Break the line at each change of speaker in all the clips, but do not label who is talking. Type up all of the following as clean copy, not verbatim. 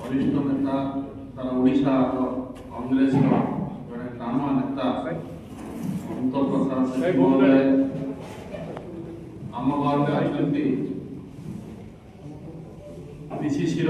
वरिष्ठ नेता तार ओडिशा कांग्रेस जड़े टाणुआ नेता अनंत प्रसाद सेठी महोदय आम घर में पीसीसी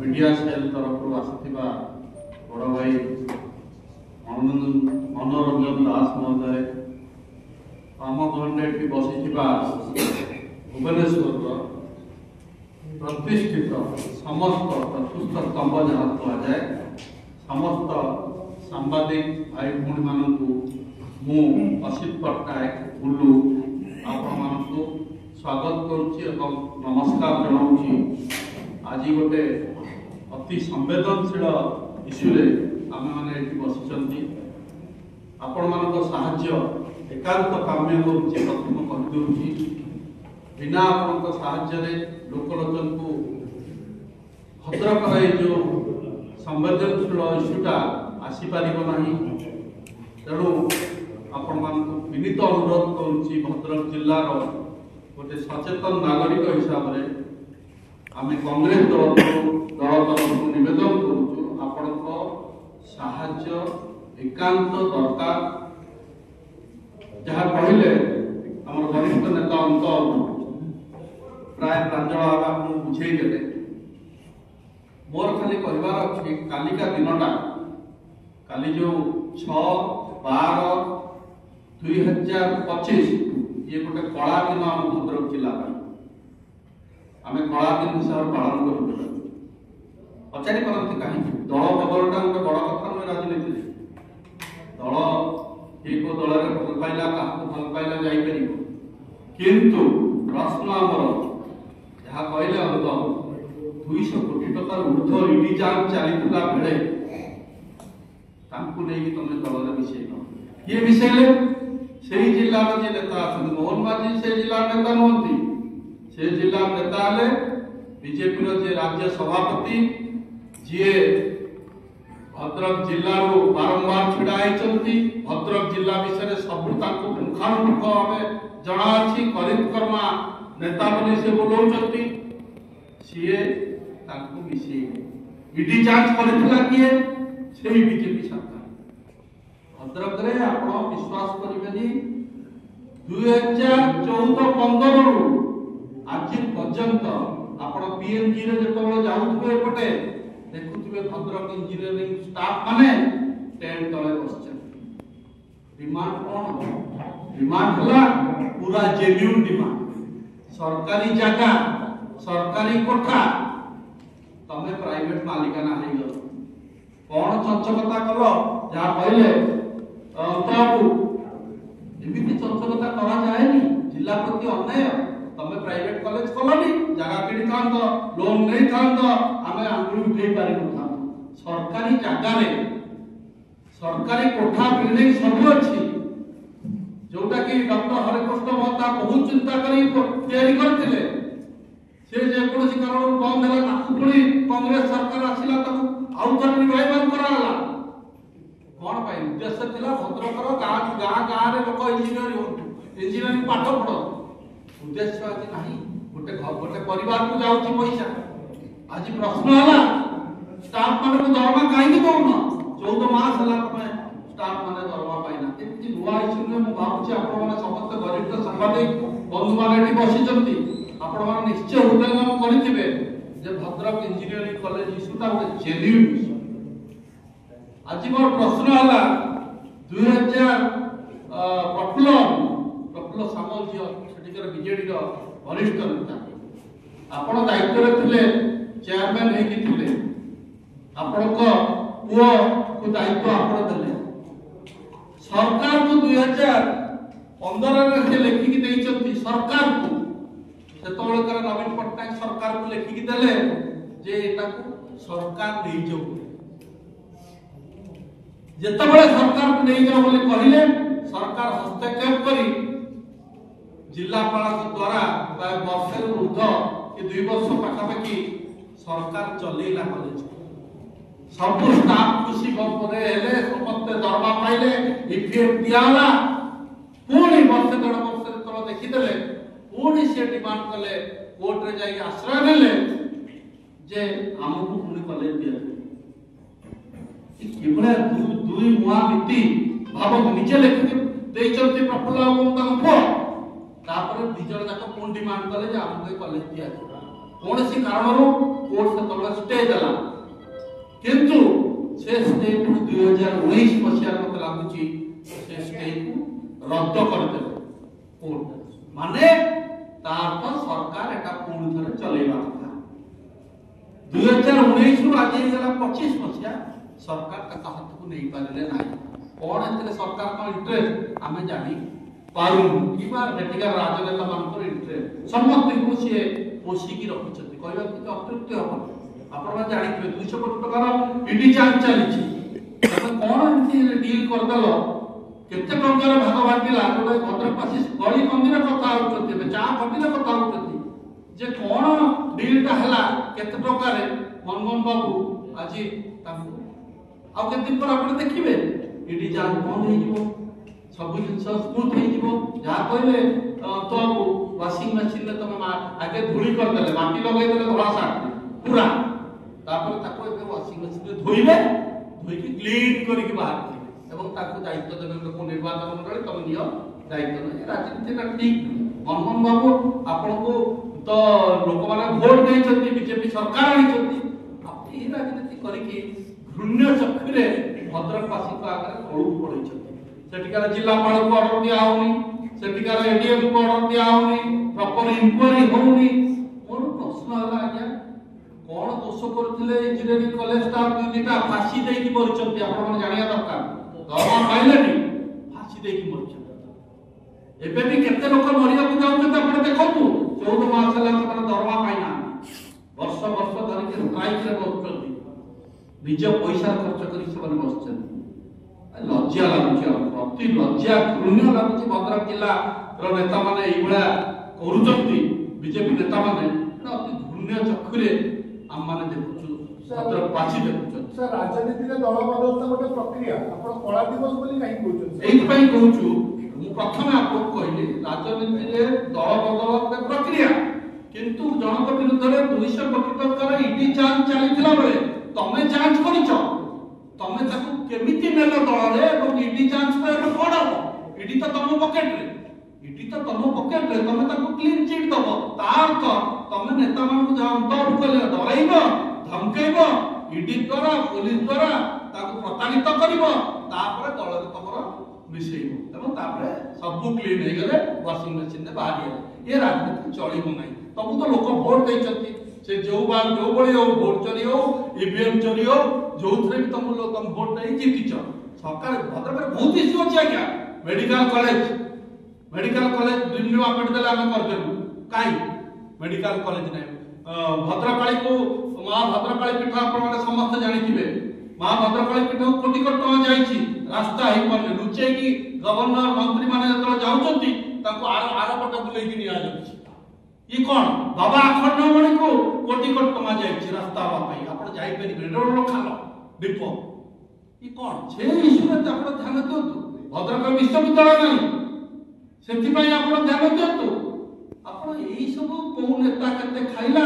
मीडिया सेल तरफ आसुवा बड़ भाई मनोरंजन दास महोदय आम घर बसी भुवनेश्वर प्रतिष्ठित समस्त चतुर्थ स्तंभ जहाँ कहुए समस्त सांबादिक भाई भूणी मानू मु असित पट्टनायक बुलू आपण स्वागत करुच्ची नमस्कार जनाऊँगी। आज गोटे अति संवेदनशील इश्यूरे आम मैंने बसी आपण मान साहाय्य एकांत काम्य करुच्ची प्रथम कहीदे बिना आपण साहाय्य लोकलोचन को भद्रक जो संवेदनशील इश्यूटा आसीपर ना तेणु आपण मान विनीत अनुरोध करुच्ची भद्रक जिलार गोटे सचेतन नागरिक हिसाब से आम कांग्रेस दल तरफ नवेदन करुचु आपण साहाय्य एकांत दरकार जहाँ कहले आम वरिष्ठ नेता अंत प्राय प्रांजल आपको बुझेदेले मोर खाली कहबार अच्छी कालिका दिनटा काली जो 6/12/2025 ये गोटे कला दिन आम भद्रक जिला आम कला दिन हिसाब पालन कर पचारि पारती कहीं दल बदलटा गोटे बड़ कथा नुहे राजनीति दल ये को दल में भल पाइला क्या भल पाइला जापर किंतु प्रश्न आमर जहाँ कहले अनुगम 200 कोटी टका ऊर्ध ईडी जांच चलता बेले नहीं तुम दल में मिसेल किए मिसेले से जिलार जी नेता मोहन माझी से जिला नेता नुहति से जिला नेता हेले बीजेपी जे राज्य सभापति जी भद्रक जिलू बारंबार छिड़ा होती भद्रक जिला विषय सबू पुंखानुपुंख भाव जना करितकर्मा नेता बोली से बोलाउछंती सीए तांको मिसे ईडी जांच करथिला किए सेही बीजेपी सरकार भद्रक रे आपण विश्वास करिबेनी 2014-15 रु आज पर्यंत आपण पीएमजी रे जेतबेले जाउथबे एपटे देखुथबे भद्रक इंजीनियरिंग स्टाफ माने टेंट तळे बसछन डिमांड कोन डिमांड हला पूरा जेन्युइन डिमांड सरकारी जगह सरकारी कोठा तमे प्राइवेट मालिकाना है गलो कौन चंचलता कल जहाँ कहले बाबू एमती चंचलता करा जाए जिला प्रति अन्याय तमे प्राइवेट कॉलेज कलनी जगह किणी था लोन नहीं था आम आंगुली उठे पारि था सरकारी जगह सरकारी कोठा बिल्डिंग सब अच्छी जोटा कि डॉक्टर हरिकृष्ण महता बहुत चिंता करते से जेकोसी कारण बंद है पुणी कांग्रेस सरकार आसला आउ थे रिवाइवल कराला कौन पाई उद्देश्य थिला भद्रकर गाँ गाँव रे लोक इंजीनियरिंग पाठ पढ़ उद्देश्य आज नहीं गोटे गोटे परिवार को जाऊँगी पैसा आज प्रश्न है स्टाफ मान को दरमा कहीं दौन 14 मास है स्टाफ माने दरमा पाइना एमती नुआ इश्यू में भावुँ आप समस्त वरिष्ठ सांबादिक बंधु मैंने बसी आपण मैंने निश्चय हृदयंगम करेंगे जे भद्रक इंजीनियरिंग कॉलेज इश्यूटा गोटे जेन्युइन इश्यू आज मोर प्रश्न है 2000 प्रफुल्ल सामल जी सेठिकर बीजेडी वरिष्ठ नेता आपण दायित्व थे चेयरमैन होते आपण पुओ को दायित्व आपण देले सरकार को 2015 से लिखिकी सरकार को सेतबेलकर नवीन पट्टनायक सरकार को लिखिकी देले जे सरकार नहीं जाऊ जितेबाला सरकार को नहीं जाओ कहले सरकार हस्तक्षेप करी जिलापाल द्वारा प्राय वर्षे ऊर्ध कि 2 वर्ष पाखापाखि सरकार चलेला कॉलेज सब स्टाफ खुशी समस्त दरमा पाइले ईपीएफ दियाला पुणी वर्ष 1.5 वर्ष तल देखीदे पुणी से डिमांड कले कोर्ट रे जाई आश्रय नेले जे आमको पुणी कॉलेज दिया किभलिया दुई मुआ नीति भाव निजे लिखिक देइचंती प्रफुल्ल बाबू पुओ तापर दी जण जाक पुणी डिमांड कले जे आमको कॉलेज दिया कौन सी कारण कोर्ट से तबला स्टे देला किंतु से स्टे 2019 मसिया मत लागुची से स्टे को रद्द कर दे कोर्ट माने तार पर सरकार एटा पुणी थरे चलेबा था 2019 रु आज गला 25 मसिया सरकार का हाथ को नहीं पारे ना कौन एतले सरकार का इंटरेस्ट आमे जानी पारू कि बार एटिका राजनेता मानकर इंटरेस्ट समस्त को से पोषी की रखुछथि कहबा कि अतृप्ति हो आपण में जानि 200 कोटी टका ईडी चार्ज चली छी तमे कोन एंती डील कर दलो केते टंकार भाग बांटिला गोटे भद्रकवासी गली कंदीर कथा होउछथि चा फटिला कथा होउछथि जे कोन डील ता हला केते टका रे मनमोहन बाबू आजी ताकू आ केते दिन पर आपण देखिबे ईडी चार्ज बंद हो जिवो सब जिंस स्मूथ हो जिवो जा कहले तो वाशिंग मशीन में तुम आगे धूली कर देले माटी लगे देले धोला साट पूरा तापर ताको एक वाशिंग मशीन में धोइबे धोइ के क्लीन करी के बाहर करिवे एवं ताको दायित्व देबे को निर्वाचन मंडली तुम नियो दायित्व नहीं राजनीति का ठीक मनमोहन बाबू आपन को तो लोक माने वोट देइ छथि बीजेपी सरकार आइ छथि आपनी ई राजनीति करी के घृण्य चक्रे भद्रकवासी को आगे कळू पड़ै छथि सेटिका जिल्लापाल को ऑर्डर दिया होनी सेटिकार एडीएम को ऑर्डर दिया होनी प्रॉपर इंक्वायरी होनी मोर प्रश्न हला आज्ञा कोन दोष करथिले इंजीनियरिंग कॉलेज स्टाफ दुईटा फांसी देई की मरचंती आपण माने जानिया दरकार दरमा पाइलेनी फांसी देई की मरचंती एबे भी केते लोक मरिया को जाउछते आपण देखंतु 14 मास हला माने दरमा पाइना वर्ष वर्ष धरि के स्ट्राइक रे बसचंती निज पैसा खर्च करी से बन बसचंती लज्जा लागुची अति लज्जा घृण्य लागुची भद्रक जिला नेता माने एई भला करूचंती बीजेपी नेता माने अति घृण्य चक्षुरे हम माने देखुछु भद्रक पाछि देखुछु
सर राजनीति रे दल बदलता गोटे प्रक्रिया आपण कला दिवस बोली काई कहउछन
एई पई कहउछु मु प्रथमे आपको कहली राजनीति रे दल बदल गोटे प्रक्रिया किंतु जनक विरुद्ध रे 200 कोटी टका ईडी चार्ज चलीथिला बेले तमे जांच करिछ तमे ताकू केमिति नेलो दल रे এবং ईडी जांच पे कोन हो ईडी तो तम पॉकेट रे तमे ताकू क्लीन चिट दबो तार तो तमे नेता मान को जाम तो कले डराइबो धमकेइबो ईडी द्वारा पुलिस द्वारा ताकू प्रताड़ित करिवो तापर दल रे तमर मिसेइबो ଏବଂ तापर सब क्लीन हे गले वाशिंग मशीन ने बाहर ये राजनीति चलिबो नै तबु तो लोक वोट दैछथि से जो बार जो बड़ी हो वोट चोरी हो ईवीएम चोरी हो जो थरे भी तुम वोट नहीं जीतिछ सरकार भद्रक में बहुत इश्यू अछि आज्ञा मेडिकल कॉलेज रिन्यू अपडेट देला हम कर देबु काई मेडिकल कॉलेज नै भद्रकाली को महा भद्रकाली पीठ आपण माने समस्त जानि थिबे महा भद्रकाली पीठ को कोटी कोटी टका जाईछि रास्ता हे पर लुचे की गवर्नर मंत्री माने जतरा जाउछंती ताको आर पट बुलेई कि निया जाउछि ई कोन बाबा अखंडमणि को कोटी कोटी टका जाईछि रास्ता हवा पई आपण जाई परिबे रोड खालो डिपो ई कोन छे इश्यू रे आपण ध्यान दियंतु भद्रक विश्वविद्यालय नै सेति पई आपण ध्यान दियंतु आपण एई सब को नेता केते खाइला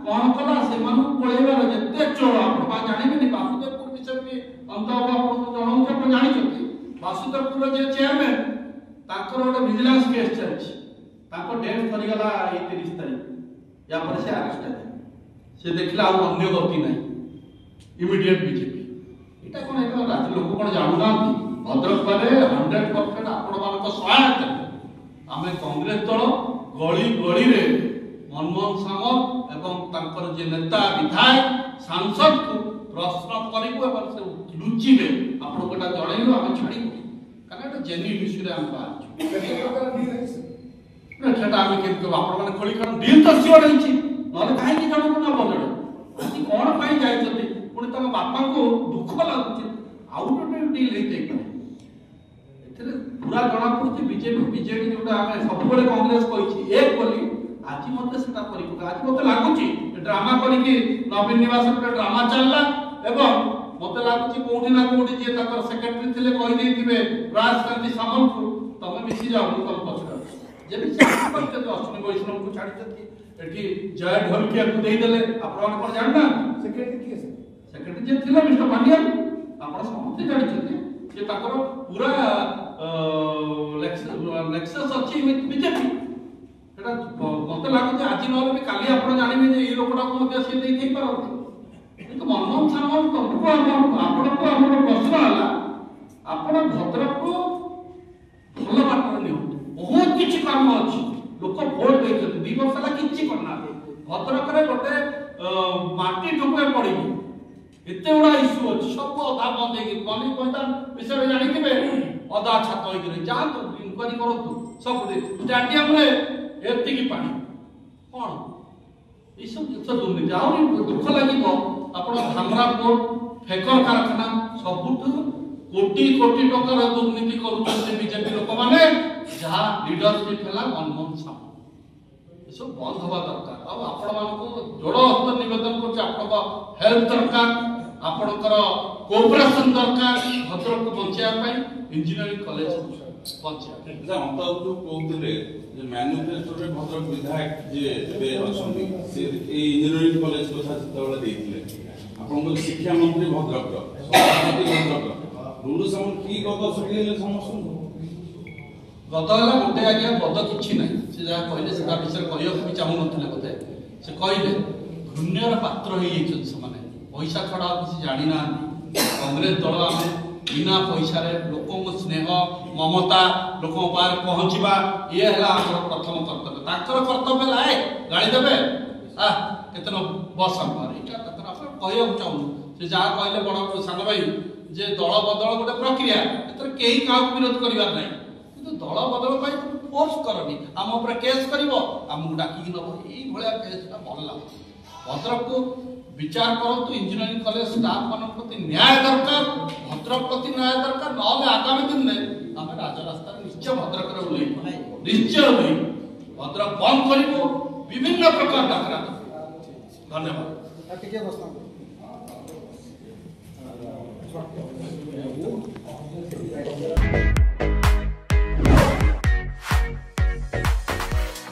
कोन कला से मानु पळेबार जत्ते चोर आपण बा जानिबेनी वासुदेवपुर विषय में अंत आपण को जणौ छ आपण जानि छथि वासुदेवपुर जे चेयरमैन ताकर ओटा विजिलेंस केस चलछि ताको डेट सरी गला 30 तारीख या पर से अरेस्ट है से देखला आ अन्य गति नहीं इमीडिएट बीजेपी एटा कोन एक राज्य लोक कोन जानु ना भद्रक पारे 100% आपण मान को सहायता आमे कांग्रेस दल गली गली रे मनमोहन सामल एवं तांकर जे नेता विधायक सांसद को प्रश्न करिबो एवं से लुचिबे आपण कोटा जणैलो आमे छाडिबो काना एटा जेन्युइन इश्यू रे हम बात सेटा आमे के आपण माने खोली कारण डील तो सियोर हिची नले काहे कि जण को न बदल आसी कोन पई जाई छथि पुनी तम बापा को दुख लागुची आउट डील हेते एथरे पूरा जणा पड़ुची बीजेडी जोटा आमे सब बेले कांग्रेस कहिची एक बोली आज मते सेटा करी आज मते लागुची ड्रामा करी कि नवीन निवास पे ड्रामा चलला एवं मते लागुची कोठी ना कोठी जे तकर सेक्रेटरी थिले कहि देथिबे राजकांति सामल को तमे मिसी जाउ तम पछरा जे भी चाकरी करते अश्विनी वैष्णव को छाड़ी छथि एठी जय ढोलकिया को देई देले आपण कोन जानना
सेक्रेटरी किए सर
सेक्रेटरी जे थिला मिस्टर पांड्या आपण समस्त जानिछथि जे ताकर पूरा लेक्सस अछि विथ बीजेपी एटा मते लागु जे आज नहले काली आपण जानिबे जे ई लोकटा को मते से देई थई पारत କିନ୍ତୁ ମନମୋହନ ସାମନ୍ତ ତମକୁ ଆପଣଙ୍କୁ ଆମର ପ୍ରଶ୍ନ ହେଲା ଆପଣ ଭଦ୍ରକକୁ ଭଲ ବାଟରେ ନିଅନ୍ତୁ ବହୁତ କିଛି କାମ ଅଛି ଲୋକ ଭୋଟ ଦେଇଛନ୍ତି 2 ବର୍ଷ ହେଲା କିଛି କରିନାହାନ୍ତି ଭଦ୍ରକରେ ଗୋଟେ ମାଟି ଠୁକୁଏ ପଡ଼ିବ ଏତେ ଗୁଡ଼ା ଇସ୍ୟୁ ଅଛି ସବୁ ଅଧା ବନ୍ଦ ହେଇକି ବନି କହିତା ବିଷୟରେ ଜାଣିଥିବେ ଅଧା ଛାତ ହେଇକିରି ଯାଆନ୍ତୁ ଇନକ୍ୱାରି କରନ୍ତୁ ସବୁଠି ଷ୍ଟାଡିୟମରେ ଏତିକି ପାଣି କ'ଣ ଏଇସବୁ ଜିନିଷ ଦୁର୍ନୀତି ଆହୁରି ଦୁଃଖ ଲାଗିବ ଆପଣ ଧାମରା ପୋର୍ଟ ଫେକର କାରଖାନା ସବୁଠୁ କୋଟି କୋଟି ଟଙ୍କାର ଦୁର୍ନୀତି କରୁଛନ୍ତି ବିଜେପି ଲୋକମାନେ ଯାହା ଲିଡରସିପ ହେଲା ମନମୋହନ ସାମନ୍ତ ଏସବୁ ବନ୍ଦ ହେବା ଦରକାର ଆଉ ଆପଣମାନଙ୍କୁ ଯୋଡ଼ ହସ୍ତ ନିବେଦନ କରୁଛି ଆପଣଙ୍କ ହେଲ୍ପ ଦରକାର ଆପଣଙ୍କର କୋଅପରେସନ ଦରକାର ଭଦ୍ରକକୁ ବଞ୍ଚାଇବା ପାଇଁ ଇଞ୍ଜିନିୟରିଂ କଲେଜ ବଞ୍ଚାଇବା
ଅନ୍ତକୁ କହୁଥିଲେ ଯେ ମ୍ୟାନିଫେଷ୍ଟୋରେ ଭଦ୍ରକ ବିଧାୟକ ଯିଏ ଏବେ ଅଛନ୍ତି ସେ ଏଇ ଇଞ୍ଜିନିୟରିଂ କଲେଜ କଥା ସେତେବେଳେ ଦେଇଥିଲେ ଆପଣଙ୍କର ଶିକ୍ଷା ମନ୍ତ୍ରୀ ଭଦ୍ରକର ସଭାପତି ଭଦ୍ରକର ରୁଡୁ ସାମନ୍ତ କି ଗଦ ଶୁଣିଲେ ସମସ୍ତଙ୍କୁ
ଗଦ ହେଲା ଗୋଟେ ଆଜ୍ଞା ଗଦ କିଛି ନାହିଁ ସେ ଯାହା କହିଲେ ସେ ତା ବିଷୟରେ କହିବାକୁ ବି ଚାହୁଁନଥିଲେ ବୋଧେ ସେ କହିଲେ ଘୃଣ୍ୟର ପାତ୍ର ହେଇଯାଇଛନ୍ତି ସେମାନେ ପଇସା ଛଡ଼ା ଆଉ କିଛି ଜାଣିନାହାନ୍ତି କଂଗ୍ରେସ ଦଳ ଆମେ ବିନା ପଇସାରେ ଲୋକଙ୍କୁ ସ୍ନେହ ମମତା ଲୋକଙ୍କ ପାଖରେ ପହଞ୍ଚିବା ଇଏ ହେଲା ଆମର ପ୍ରଥମ କର୍ତ୍ତବ୍ୟ ତାଙ୍କର କର୍ତ୍ତବ୍ୟ ହେଲା ଗାଳି ଦେବେ କେତେ ବସ୍ ଆମର ଏଇଟା ଆପଣ କହିବାକୁ ଚାହୁଁଛୁ ସେ ଯାହା କହିଲେ ବଡ଼ ସାନ ଭାଇ ଯେ ଦଳ ବଦଳ ଗୋଟେ ପ୍ରକ୍ରିୟା ଏଥିରେ କେହି କାହାକୁ ବିରୋଧ କରିବାର ନାହିଁ କିନ୍ତୁ ଦଳ ବଦଳ ପାଇଁ ଫୋର୍ସ କରନି ଆମ ଉପରେ କେସ୍ କରିବ ଆମକୁ ଡାକିକି ନେବ ଏଇଭଳିଆ କେସ୍ଟା ଭଲ ଲାଗୁଛି ଭଦ୍ରକକୁ विचार करतु इंजीनियरिंग कॉलेज स्टाफ मान प्रति न्याय दरकार भद्रक प्रति न्याय दरकार ना आगामी दिन में आम राजरास्ता निश्चय भद्रक निश्चय भद्रक बंद कर विभिन्न प्रकार डाकरा धन्यवाद।